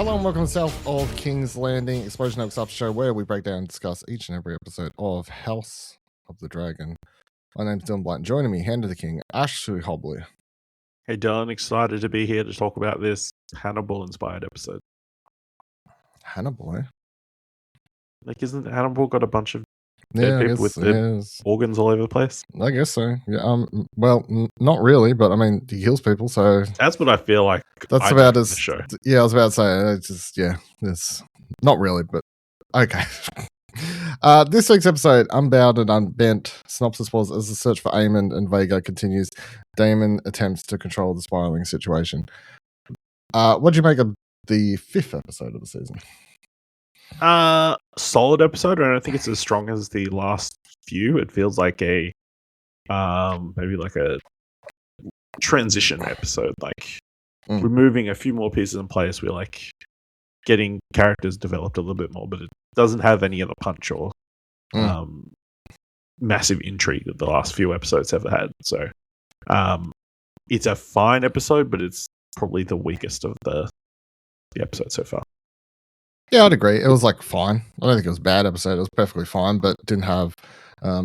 Hello and welcome to South of King's Landing Explosion Oaks After Show, where we break down and discuss each and every episode of House of the Dragon. My name's Dylan Blight, and joining me, Hand of the King, Ashley Hobley. Hey Dylan, excited to be here to talk about this Hannibal-inspired episode. Hannibal, eh? Like, isn't Hannibal got a bunch of dead people with their organs all over the place? I guess so. Yeah. Well, not really, but I mean, he kills people, so that's what I feel like. That's about as show. Yeah, I was about to say. It's just it's not really, but okay. This week's episode, Unbowed and Unbent, synopsis was: as the search for Aemon and Vaegar continues, Damon attempts to control the spiraling situation. What do you make of the 5th episode of the season? Solid episode. I don't think it's as strong as the last few. It feels like a maybe like a transition episode, like removing a few more pieces in place. We're like getting characters developed a little bit more, but it doesn't have any other punch or massive intrigue that the last few episodes have had. So it's a fine episode, but it's probably the weakest of the episodes so far. Yeah, I'd agree. It was like fine. I don't think it was a bad episode. It was perfectly fine, but didn't have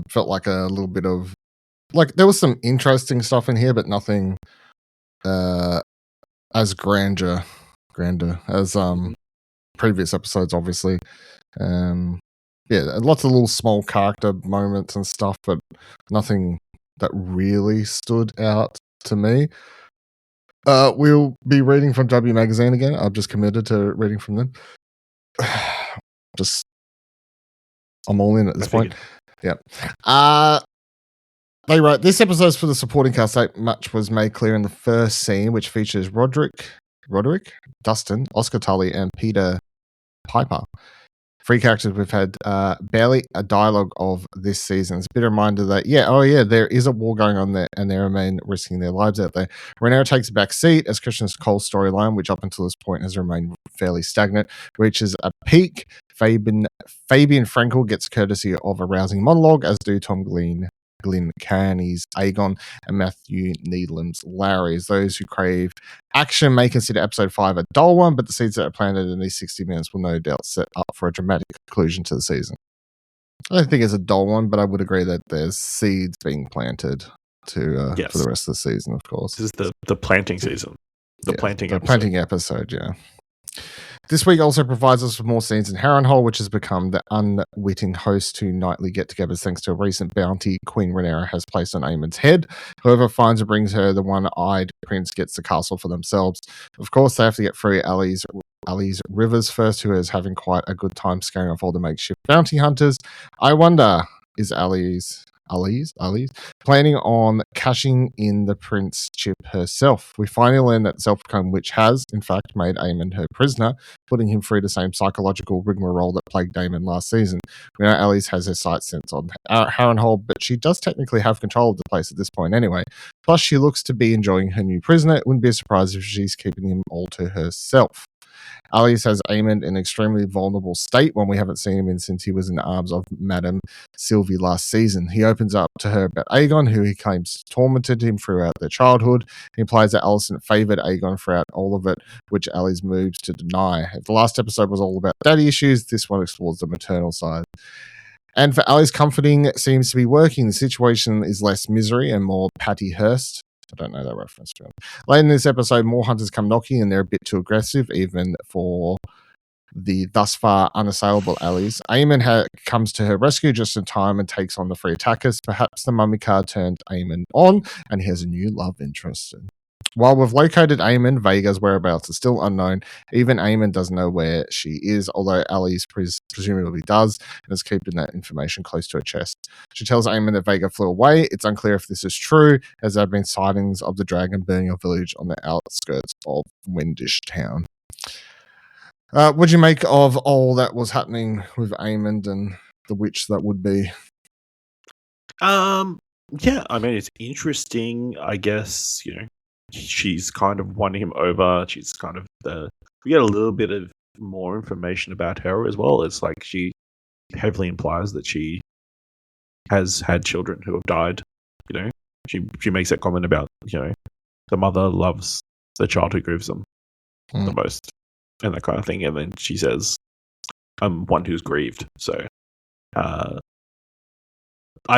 felt like a little bit of like there was some interesting stuff in here, but nothing as grander as previous episodes, obviously. Yeah, lots of little small character moments and stuff, but nothing that really stood out to me. We'll be reading from W Magazine again. I've just committed to reading from them. I'm all in at this point. Yeah. They wrote, this episode's for the supporting cast. So much was made clear in the first scene, which features Roderick, Dustin, Oscar Tully, and Peter Piper. 3 characters we've had barely a dialogue of this season. It's a bit of a reminder that, there is a war going on there and they remain risking their lives out there. Rhaenyra takes a back seat as Christian Cole's storyline, which up until this point has remained fairly stagnant, reaches a peak. Fabian Frankel gets courtesy of a rousing monologue, as do Tom Glynn Kearney's Aegon and Matthew Needlam's Larry. As those who crave action may consider episode 5 a dull one, but the seeds that are planted in these 60 minutes will no doubt set up for a dramatic conclusion to the season. I don't think it's a dull one, but I would agree that there's seeds being planted to for the rest of the season, of course. This is the planting season. The planting episode, yeah. This week also provides us with more scenes in Harrenhall, which has become the unwitting host to nightly get-togethers thanks to a recent bounty Queen Rhaenyra has placed on Aemon's head. Whoever finds or brings her the one-eyed prince gets the castle for themselves. Of course, they have to get through Ali's Rivers first, who is having quite a good time scaring off all the makeshift bounty hunters. I wonder, is Ali's planning on cashing in the prince chip herself? We finally learn that the self-proclaimed witch has, in fact, made Aemon her prisoner, putting him through the same psychological rigmarole that plagued Damon last season. We know Alice has her sights set on Harrenhall, but she does technically have control of the place at this point anyway. Plus, she looks to be enjoying her new prisoner. It wouldn't be a surprise if she's keeping him all to herself. Alice has Aemon in an extremely vulnerable state, one we haven't seen him in since he was in the arms of Madame Sylvie last season. He opens up to her about Aegon, who he claims tormented him throughout their childhood. He implies that Alicent favoured Aegon throughout all of it, which Alice moves to deny. If the last episode was all about daddy issues, this one explores the maternal side. And for Alice, comforting seems to be working. The situation is less misery and more Patty Hearst. I don't know that reference. Later in this episode, more hunters come knocking and they're a bit too aggressive, even for the thus far unassailable Alice. Aemon comes to her rescue just in time and takes on the 3 attackers. Perhaps the mummy card turned Aemon on and he has a new love interest. While we've located Aemon, Vaegar's whereabouts are still unknown. Even Aemon doesn't know where she is, although Alice presumably does, and is keeping that information close to her chest. She tells Aemon that Vaegar flew away. It's unclear if this is true, as there have been sightings of the dragon burning a village on the outskirts of Windish Town. What do you make of all that was happening with Aemon and the witch that would be? Yeah, I mean, it's interesting, I guess, she's kind of won him over. She's kind of we get a little bit of more information about her as well. It's like she heavily implies that she has had children who have died. She makes that comment about the mother loves the child who grieves them the most. and that kind of thing. And then she says, "I'm one who's grieved." So I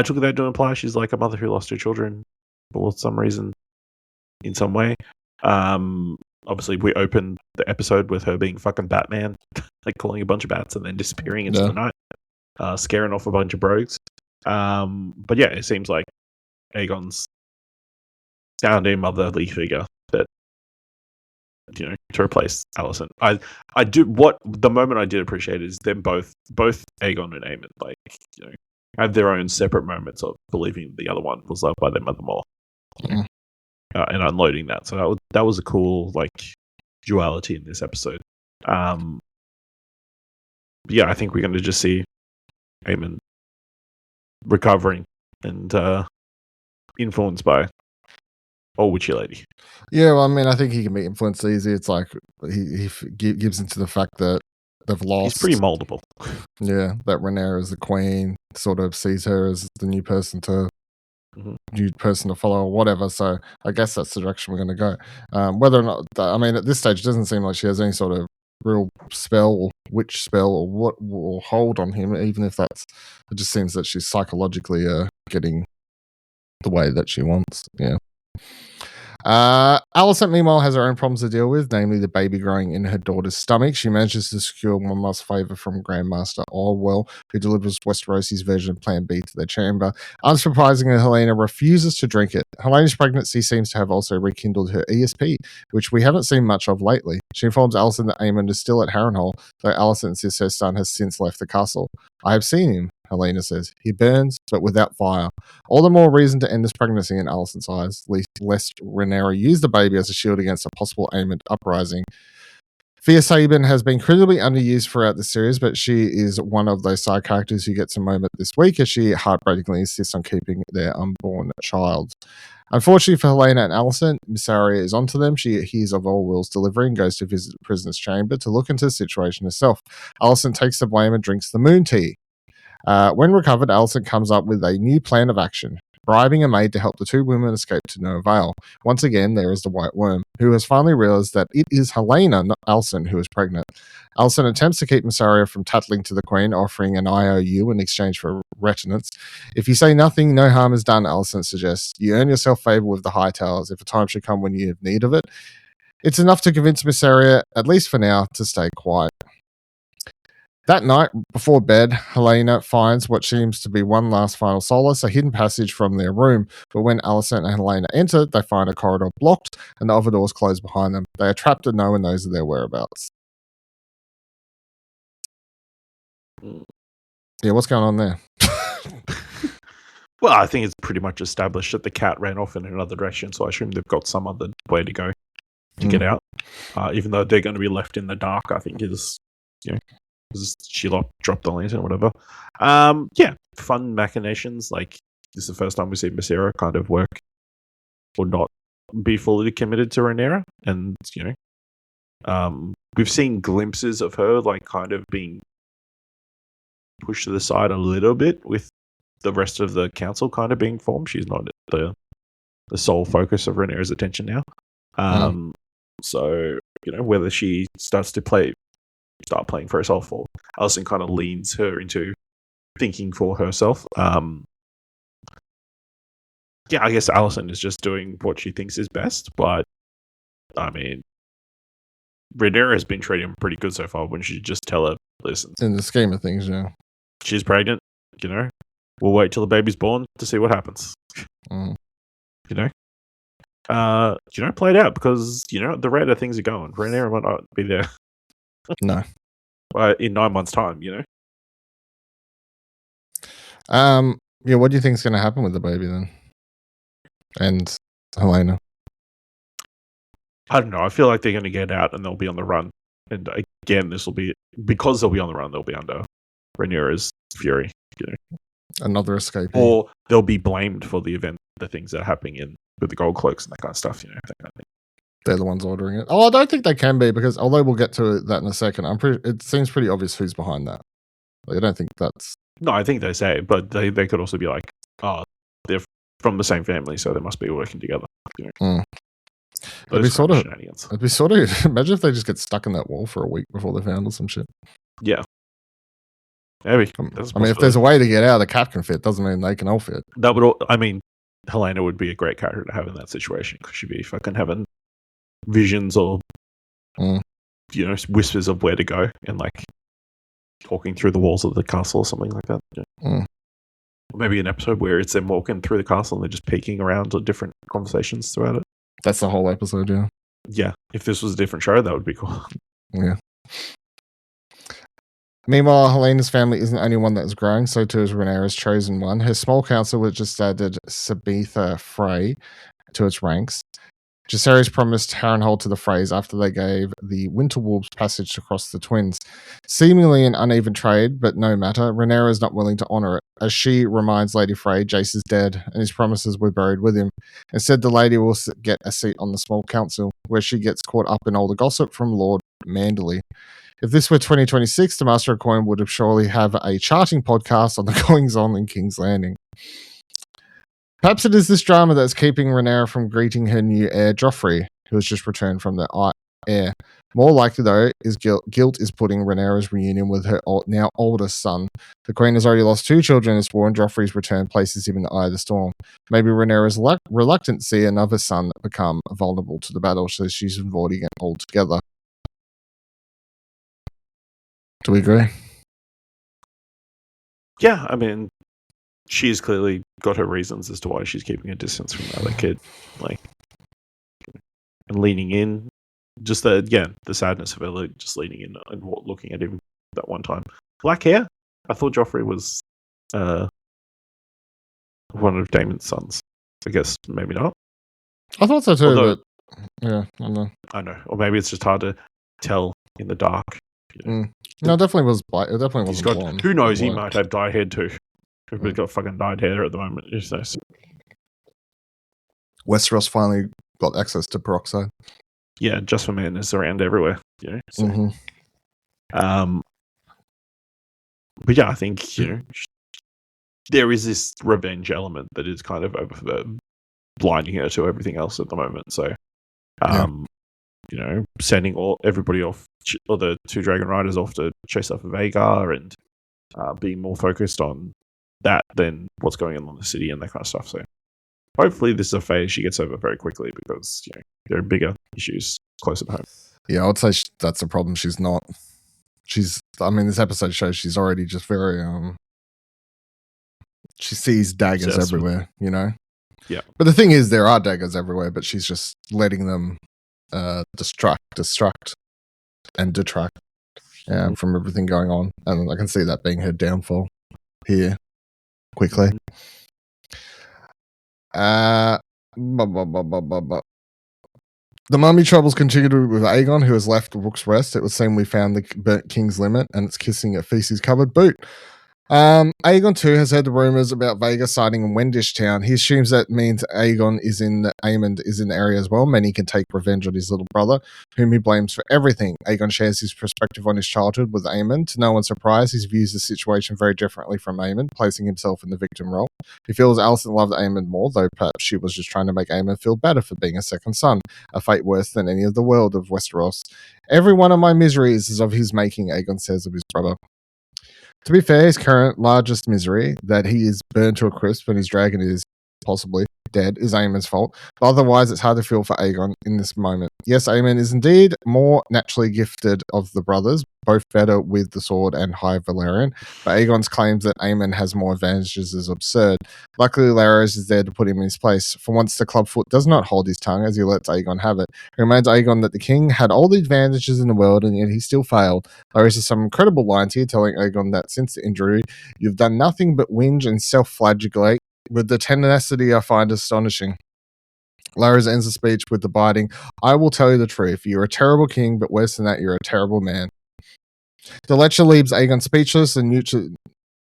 took that to imply she's like a mother who lost her children for some reason, in some way. Obviously, we opened the episode with her being fucking Batman, like calling a bunch of bats and then disappearing into the night, scaring off a bunch of brogues. But yeah, it seems like Aegon's found a motherly figure that, to replace Alicent. I do what the moment I did appreciate is them both Aegon and Aemon, like, have their own separate moments of believing the other one was loved by their mother more, and unloading that. So that was a cool, like, duality in this episode. Yeah, I think we're going to just see Aemon recovering and influenced by old witchy lady. Yeah, well, I mean, I think he can be influenced easy. It's like he gives into the fact that they've lost. He's pretty moldable. Yeah, that Rhaenyra is the queen, sort of sees her as the new person to follow or whatever. So I guess that's the direction we're going to go. Whether or not, I mean, at this stage, it doesn't seem like she has any sort of real spell or witch spell or what will hold on him, even if it just seems that she's psychologically getting the way that she wants. Yeah. Alicent, meanwhile, has her own problems to deal with, namely the baby growing in her daughter's stomach. She manages to secure one last favour from Grandmaster Orwell, who delivers Westerosi's version of Plan B to their chamber. Unsurprisingly, Helena refuses to drink it. Helena's pregnancy seems to have also rekindled her ESP, which we haven't seen much of lately. She informs Alicent that Aemon is still at Harrenhal, though Alicent insists her son has since left the castle. I have seen him, Helena says. He burns, but without fire. All the more reason to end this pregnancy in Alicent's eyes, lest Rhaenyra use the baby as a shield against a possible Aemon uprising. Fia Sabin has been critically underused throughout the series, but she is one of those side characters who gets a moment this week as she heartbreakingly insists on keeping their unborn child. Unfortunately for Helena and Alicent, Mysaria is onto them. She hears of Orwell's delivery and goes to visit the prisoner's chamber to look into the situation herself. Alicent takes the blame and drinks the moon tea. When recovered, Alicent comes up with a new plan of action, bribing a maid to help the two women escape to no avail. Once again, there is the White Worm, who has finally realized that it is Helena, not Alicent, who is pregnant. Alicent attempts to keep Mysaria from tattling to the Queen, offering an IOU in exchange for retinence. If you say nothing, no harm is done, Alicent suggests. You earn yourself favour with the Hightowers if a time should come when you have need of it. It's enough to convince Mysaria, at least for now, to stay quiet. That night, before bed, Helena finds what seems to be one last final solace, a hidden passage from their room. But when Alicent and Helena enter, they find a corridor blocked and the other doors closed behind them. They are trapped and no one knows of their whereabouts. Yeah, what's going on there? Well, I think it's pretty much established that the cat ran off in another direction, so I assume they've got some other way to go to get out. Even though they're going to be left in the dark, I think is, because she dropped the lantern or whatever. Yeah, fun machinations. Like, this is the first time we see Mysaria kind of work or not be fully committed to Rhaenyra. And, we've seen glimpses of her, like, kind of being pushed to the side a little bit with the rest of the council kind of being formed. She's not the sole focus of Rhaenyra's attention now. So, whether she starts to start playing for herself, or Alicent kind of leans her into thinking for herself. Yeah, I guess Alicent is just doing what she thinks is best, but I mean, Rhaenyra has been treating him pretty good so far. When she just tell her, listen, in the scheme of things, yeah, she's pregnant, we'll wait till the baby's born to see what happens. Play it out, because the rate of things are going, Rhaenyra might not be there. No. In 9 months' time, Yeah, what do you think is going to happen with the baby then? And Helena? I don't know. I feel like they're going to get out and they'll be on the run. And again, this will be, because they'll be on the run, they'll be under Rhaenyra's fury. Another escape. Or they'll be blamed for the things that are happening with the Gold Cloaks and that kind of stuff. They're the ones ordering it. Oh, I don't think they can be, because although we'll get to that in a second, it seems pretty obvious who's behind that. I don't think that's... No, I think they say it, but they could also be like, oh, they're from the same family, so they must be working together. It'd be Those kind of sort of. shenanigans. It'd be sort of. Imagine if they just get stuck in that wall for a week before they're found or some shit. Yeah. Maybe. I mean, if there's a way to get out, the cap can fit. Doesn't mean they can all fit. That would. I mean, Helena would be a great character to have in that situation because she'd be fucking having visions or whispers of where to go and like talking through the walls of the castle or something like that. Yeah. Or maybe an episode where it's them walking through the castle and they're just peeking around to different conversations throughout it. That's the whole episode, yeah. Yeah, if this was a different show, that would be cool. Yeah. Meanwhile, Helena's family isn't the only one that is growing, so too is Rhaenyra's chosen one. Her small council, which just added Sabitha Frey to its ranks. Jacaerys promised Harrenhal to the Freys after they gave the Winterwolves passage to cross the Twins. Seemingly an uneven trade, but no matter, Rhaenyra is not willing to honour it, as she reminds Lady Frey Jace is dead, and his promises were buried with him. Instead, the lady will get a seat on the small council, where she gets caught up in all the gossip from Lord Manderley. If this were 2026, the Master of Coin would have surely have a charting podcast on the goings-on in King's Landing. Perhaps it is this drama that's keeping Rhaenyra from greeting her new heir, Joffrey, who has just returned from the heir. More likely, though, is guilt is putting Rhaenyra's reunion with her now oldest son. The Queen has already lost 2 children in this war, and Joffrey's return places him in the eye of the storm. Maybe Rhaenyra is reluctant to see another son become vulnerable to the battle, so she's avoiding it altogether. Do we agree? Yeah, I mean, she's clearly got her reasons as to why she's keeping a distance from the other kid, like, and leaning in. Just the sadness of her, like, just leaning in and looking at him that one time. Black hair. I thought Joffrey was one of Damon's sons. I guess maybe not. I thought so too. Although, but yeah, I don't know. I know, or maybe it's just hard to tell in the dark. No, it definitely was black. It definitely wasn't blonde. Who knows? He might have dyed hair too. Everybody's got fucking dyed hair at the moment. Westeros finally got access to peroxide. Yeah, Just for Men is around everywhere. So. But yeah, I think there is this revenge element that is kind of blinding her to everything else at the moment. So, sending everybody off, or the 2 dragon riders off to chase after Vaegar, and being more focused on that than what's going on in the city and that kind of stuff. So hopefully this is a phase she gets over very quickly, because there are bigger issues closer to home. Yeah, I would say that's a problem. She's not. This episode shows she's already just very she sees daggers everywhere, Yeah. But the thing is, there are daggers everywhere, but she's just letting them distract and detract from everything going on. And I can see that being her downfall here quickly. The mummy troubles continued with Aegon, who has left Rook's Rest. It would seem we found the burnt King's Limit, and it's kissing at Feasty's cupboard boot. Aegon too has heard the rumors about Vaegars sighting in Wendish Town. He assumes that means Aemon is in the area as well. Many can take revenge on his little brother, whom he blames for everything. Aegon shares his perspective on his childhood with Aemon. To no one's surprise, he views the situation very differently from Aemon, placing himself in the victim role. He feels Alicent loved Aemon more, though perhaps she was just trying to make Aemon feel better for being a second son, a fate worse than any of the world of Westeros. Every one of my miseries is of his making, Aegon says of his brother. To be fair, his current largest misery, that he is burned to a crisp and his dragon is possibly dead, is Aemon's fault. But otherwise, it's hard to feel for Aegon in this moment. Yes, Aemon is indeed more naturally gifted of the brothers, both better with the sword and high Valyrian, but Aegon's claims that Aemon has more advantages is absurd. Luckily, Larys is there to put him in his place. For once, the clubfoot does not hold his tongue as he lets Aegon have it. He reminds Aegon that the king had all the advantages in the world and yet he still failed. Larys has some incredible lines here telling Aegon that since the injury, you've done nothing but whinge and self-flagellate with the tenacity I find astonishing. Larys ends the speech with the biting, I will tell you the truth. You're a terrible king, but worse than that, you're a terrible man. The lecture leaves Aegon speechless and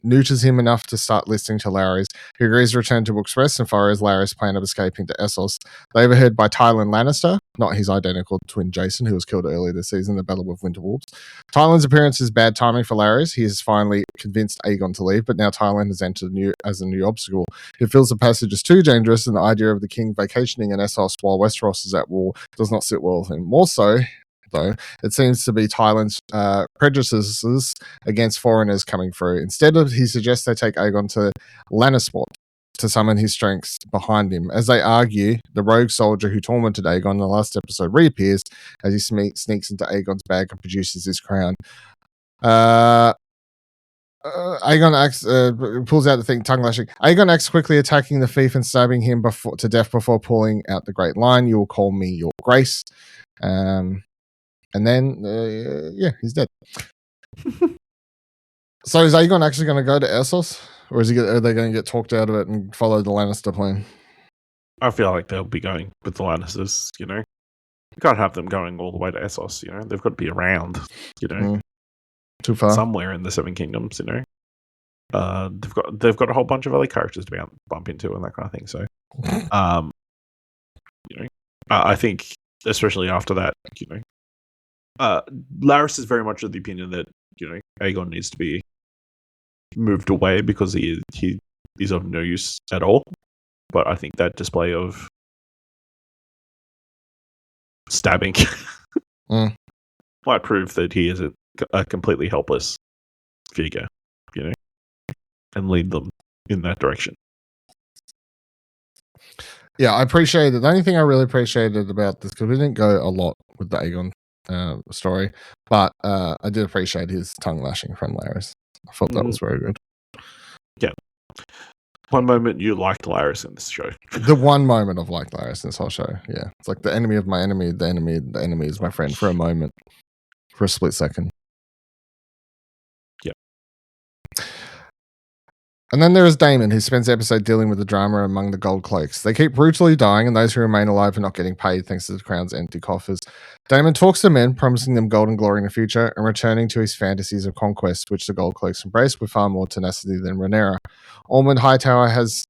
neuters him enough to start listening to Larys. He agrees to return to Rook's Rest and fires Larys' plan of escaping to Essos. They overheard by Tywin Lannister, not his identical twin Jason, who was killed earlier this season in the Battle with Winterwolves. Tyland's appearance is bad timing for Larys. He has finally convinced Aegon to leave, but now Tyland has entered as a new obstacle. He feels the passage is too dangerous, and the idea of the king vacationing in Essos while Westeros is at war does not sit well with him. More so, though, it seems to be Tyland's prejudices against foreigners coming through. Instead, he suggests they take Aegon to Lannisport to summon his strengths behind him. As they argue, the rogue soldier who tormented Aegon in the last episode reappears as he sneaks into Aegon's bag and produces his crown. Aegon pulls out the thing, tongue lashing. Aegon acts quickly, attacking the thief and stabbing him to death before pulling out the great line, "You will call me your grace." And then, he's dead. So is Aegon actually going to go to Essos? Or are they going to get talked out of it and follow the Lannister plan? I feel like they'll be going with the Lannisters, You can't have them going all the way to Essos, They've got to be around, Too far. Somewhere in the Seven Kingdoms, They've got a whole bunch of other characters to bump into and that kind of thing. So, I think, especially after that, Larys is very much of the opinion that, Aegon needs to be moved away because he is of no use at all. But I think that display of stabbing might prove that he is a completely helpless figure, and lead them in that direction. Yeah, I appreciate it. The only thing I really appreciated about this, because we didn't go a lot with the Aegon story, but I did appreciate his tongue lashing from Larys. I thought that was very good. Yeah. One moment you liked Larys in this show. The one moment I've liked Larys in this whole show. Yeah. It's like the enemy of my enemy, the enemy is my friend for a moment. For a split second. Yeah. And then there is Damon, who spends the episode dealing with the drama among the Gold Cloaks. They keep brutally dying, and those who remain alive are not getting paid thanks to the crown's empty coffers. Damon talks to men, promising them gold and glory in the future, and returning to his fantasies of conquest, which the Gold Cloaks embrace with far more tenacity than Rhaenyra. Ormond Hightower has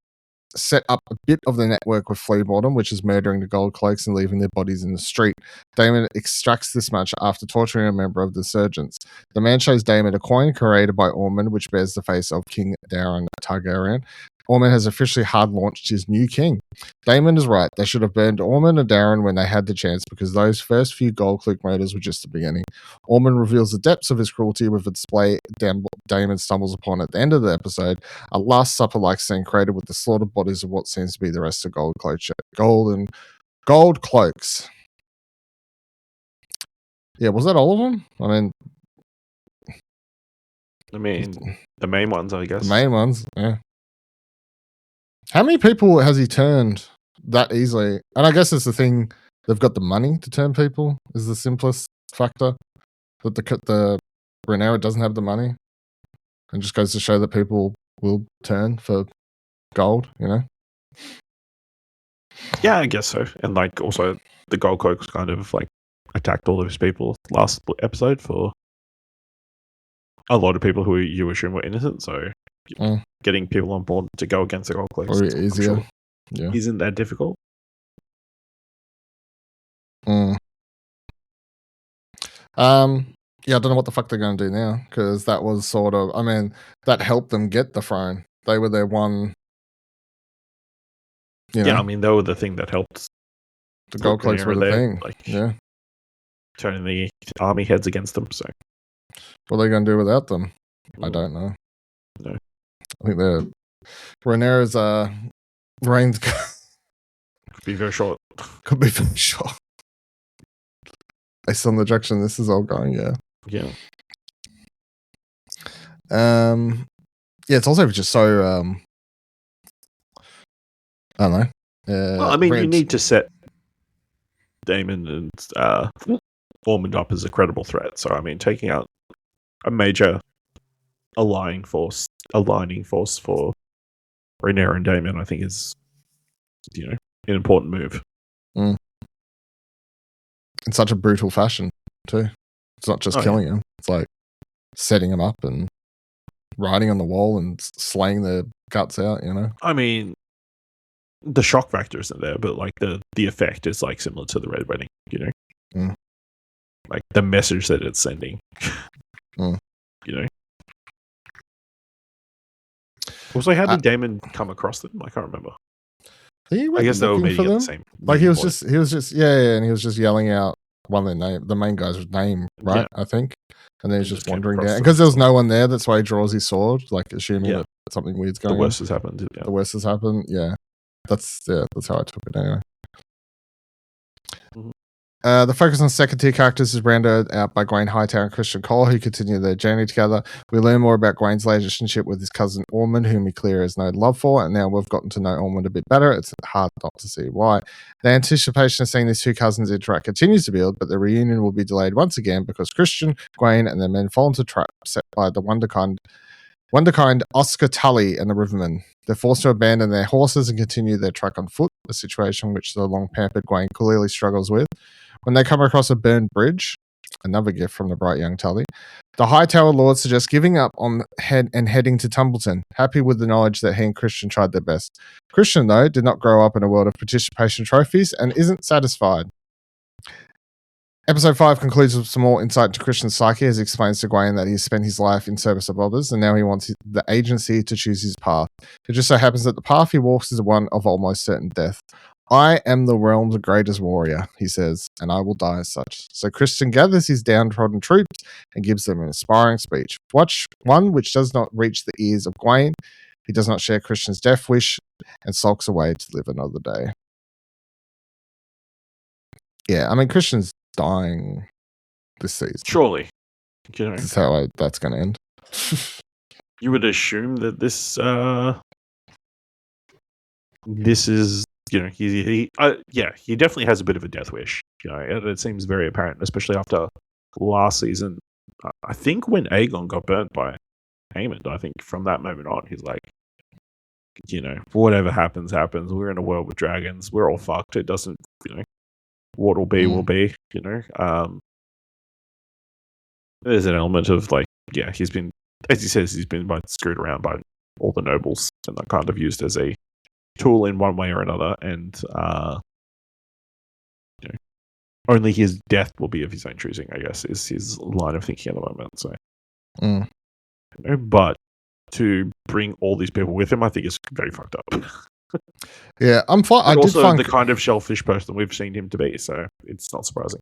set up a bit of the network with Fleabottom, which is murdering the Gold Cloaks and leaving their bodies in the street. Damon extracts this much after torturing a member of the insurgents. The man shows Damon a coin created by Ormond, which bears the face of King Daeron Targaryen. Ormond has officially hard-launched his new king. Damon is right. They should have burned Ormond and Daeron when they had the chance, because those first few Gold Cloak murders were just the beginning. Ormond reveals the depths of his cruelty with a display Damon stumbles upon at the end of the episode, a Last Supper-like scene created with the slaughtered bodies of what seems to be the rest of Gold Cloaks. Yeah, was that all of them? I mean, the main ones, I guess. The main ones, yeah. How many people has he turned that easily? And I guess it's the thing, they've got the money to turn people, is the simplest factor. That the Rhaenyra doesn't have the money. And just goes to show that people will turn for gold, Yeah, I guess so. And also the Gold Cloaks kind of attacked all those people last episode for a lot of people who you assume were innocent, so getting people on board to go against the Gold Cloaks easier. Yeah. Isn't that difficult. Yeah, I don't know what the fuck they're going to do now, because that was sort of, that helped them get the throne. They were their one. Yeah, they were the thing that helped. The Gold Cloaks were the thing. Turning the army heads against them. So, what are they going to do without them? I don't know. No, I think Rhaenyra's reigns could be very short. Could be very short. Based on the direction this is all going, yeah. Yeah. Yeah, it's also just so I don't know. Well, you need to set Damon and Ormond up as a credible threat. So, taking out a major aligning force for Rhaenyra and Damon, I think is, an important move. In such a brutal fashion, too. It's not just killing him. It's like setting him up and writing on the wall and slaying their guts out, the shock factor isn't there, but like the effect is like similar to the Red Wedding, you know? Like the message that it's sending, you know? Also, how did Damon come across them? I can't remember. I guess they were meeting for them. at the same. Like he was just and he was just yelling out one of the main guy's name, right? Yeah. I think, and then he's just wandering down because there was no one there. That's why he draws his sword, like assuming that something weird's going on. The worst has happened. Yeah. The worst has happened. Yeah, that's how I took it anyway. The focus on second-tier characters is rounded out by Gwaine Hightower and Christian Cole, who continue their journey together. We learn more about Gwaine's relationship with his cousin Ormond, whom he clearly has no love for, and now we've gotten to know Ormond a bit better. It's hard not to see why. The anticipation of seeing these two cousins interact continues to build, but the reunion will be delayed once again because Christian, Gwaine, and their men fall into a trap set by the wonderkind Oscar Tully and the Rivermen. They're forced to abandon their horses and continue their trek on foot, a situation which the long-pampered Gwaine clearly struggles with. When they come across a burned bridge, another gift from the bright young Tully, the Hightower Lord suggests giving up on and heading to Tumbleton, happy with the knowledge that he and Christian tried their best. Christian, though, did not grow up in a world of participation trophies and isn't satisfied. Episode 5 concludes with some more insight into Christian's psyche as he explains to Gwaine that he's spent his life in service of others and now he wants the agency to choose his path. It just so happens that the path he walks is one of almost certain death. I am the realm's greatest warrior, he says, and I will die as such. So Christian gathers his downtrodden troops and gives them an inspiring speech. One which does not reach the ears of Gwaine. He does not share Christian's death wish and sulks away to live another day. Yeah, I mean, Christian's dying this season. Surely. You know, this is how that's going to end. You would assume that this is, you know, he definitely has a bit of a death wish. You know, it seems very apparent, especially after last season. I think when Aegon got burnt by Aemon, I think from that moment on, he's like, you know, whatever happens. We're in a world with dragons. We're all fucked. It doesn't, you know, what will be will be. You know, there's an element of like, yeah, he's been, as he says, he's been screwed around by all the nobles and that kind of used as a tool in one way or another, and you know, only his death will be of his own choosing, I guess, is his line of thinking at the moment. So, you know, but to bring all these people with him, I think is very fucked up. Yeah, I'm fine. I also did find the kind of shellfish person we've seen him to be, so it's not surprising.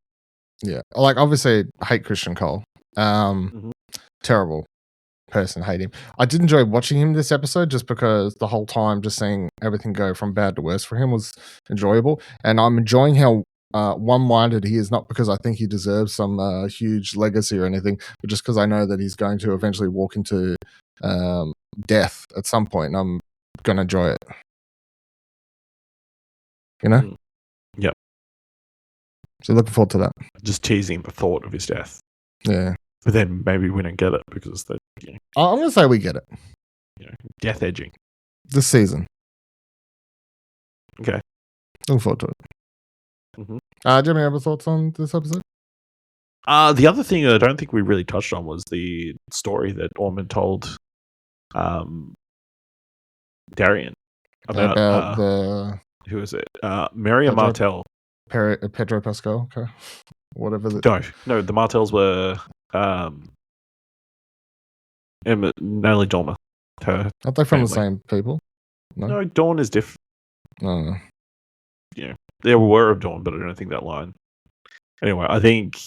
Yeah, like obviously, I hate Christian Cole. Terrible person, hate him. I did enjoy watching him this episode just because the whole time just seeing everything go from bad to worse for him was enjoyable, and I'm enjoying how one-minded he is, not because I think he deserves some huge legacy or anything, but just because I know that he's going to eventually walk into death at some point, and I'm going to enjoy it. You know? Yep. So looking forward to that. Just teasing the thought of his death. Yeah. But then maybe we don't get it because the, you know, I'm going to say we get it. You know, death edging. This season. Okay. Looking forward to it. Do you have any other thoughts on this episode? The other thing that I don't think we really touched on was the story that Ormond told Darian about the... Who is it? Miriam Martell. Pedro Pascal? Okay. Whatever. No, the Martells were Natalie Dormer. Aren't they from the same people? No, Dawn is different. No. Yeah, they were aware of Dawn, but I don't think that line. Anyway, I think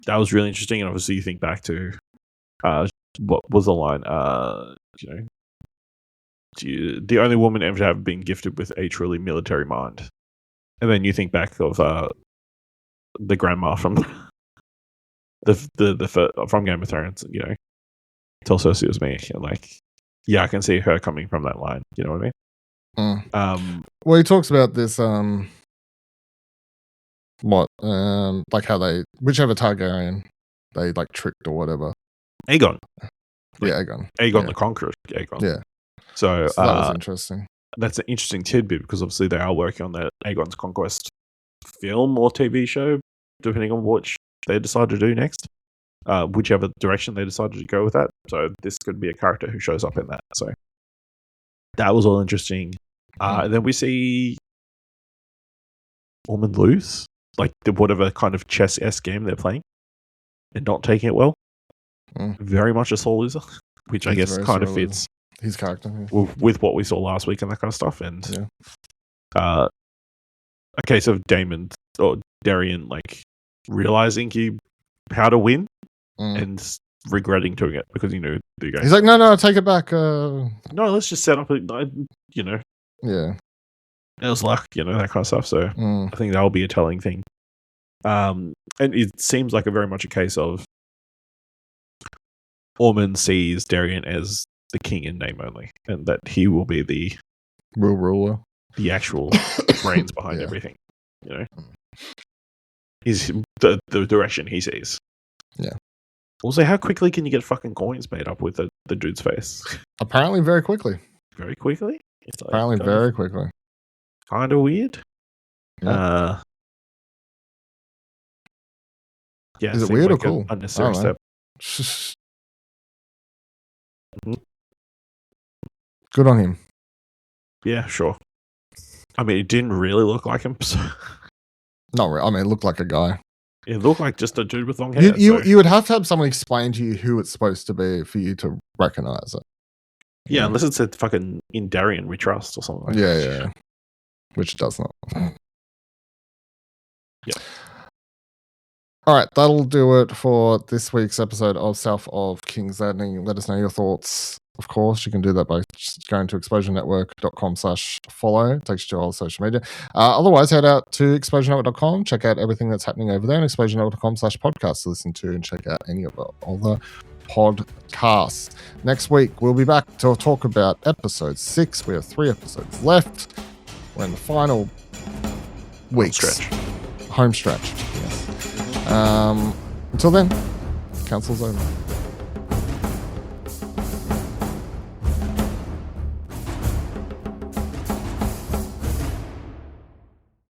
that was really interesting, and obviously you think back to what was the line? You know, the only woman ever to have been gifted with a truly military mind. And then you think back of the grandma from from Game of Thrones, you know, tell Cersei it was me, and like, yeah, I can see her coming from that line. You know what I mean? Well, he talks about this. Like how whichever Targaryen they like tricked or whatever. Aegon. Aegon the Conqueror. Aegon. Yeah. So that was interesting. That's an interesting tidbit because obviously they are working on that Aegon's Conquest film or TV show, depending on which they decide to do next. Whichever direction they decided to go with that. So this could be a character who shows up in that. So that was all interesting. And then we see Ormond lose, like the whatever kind of chess-esque game they're playing, and not taking it well. Very much a sore loser, which I guess kind of fits his character with what we saw last week and that kind of stuff. And a case of Damon or Darian like realizing how to win and regretting doing it because the game. He's like, no, take it back. No, let's just set up Yeah. It was luck, that kind of stuff. So I think that'll be a telling thing. And it seems like very much a case of Ormond sees Darian as the king in name only, and that he will be the real ruler, the actual brains behind everything. He's the direction he sees. Yeah. Also, how quickly can you get fucking coins made up with the dude's face? Apparently, very quickly. Very quickly. It's like apparently, very quickly. Kind of weird. Yeah. Is it weird or cool? Unnecessary step. Good on him. Yeah, sure. I mean, it didn't really look like him. So. Not really. I mean, it looked like a guy. It looked like just a dude with long hair. You would have to have someone explain to you who it's supposed to be for you to recognize it. Yeah, unless it said fucking in Darian we trust or something like that. Yeah. Which it does not. Yeah. All right, that'll do it for this week's episode of South of King's Landing. Let us know your thoughts. Of course, you can do that by just going to exposurenetwork.com/follow. It takes you to all social media. Otherwise, head out to exposurenetwork.com. Check out everything that's happening over there, and exposurenetwork.com/podcast to listen to and check out any of our other podcasts. Next week, we'll be back to talk about episode 6. We have 3 episodes left. We're in the final weeks. Home stretch. Yes. Until then, council's over.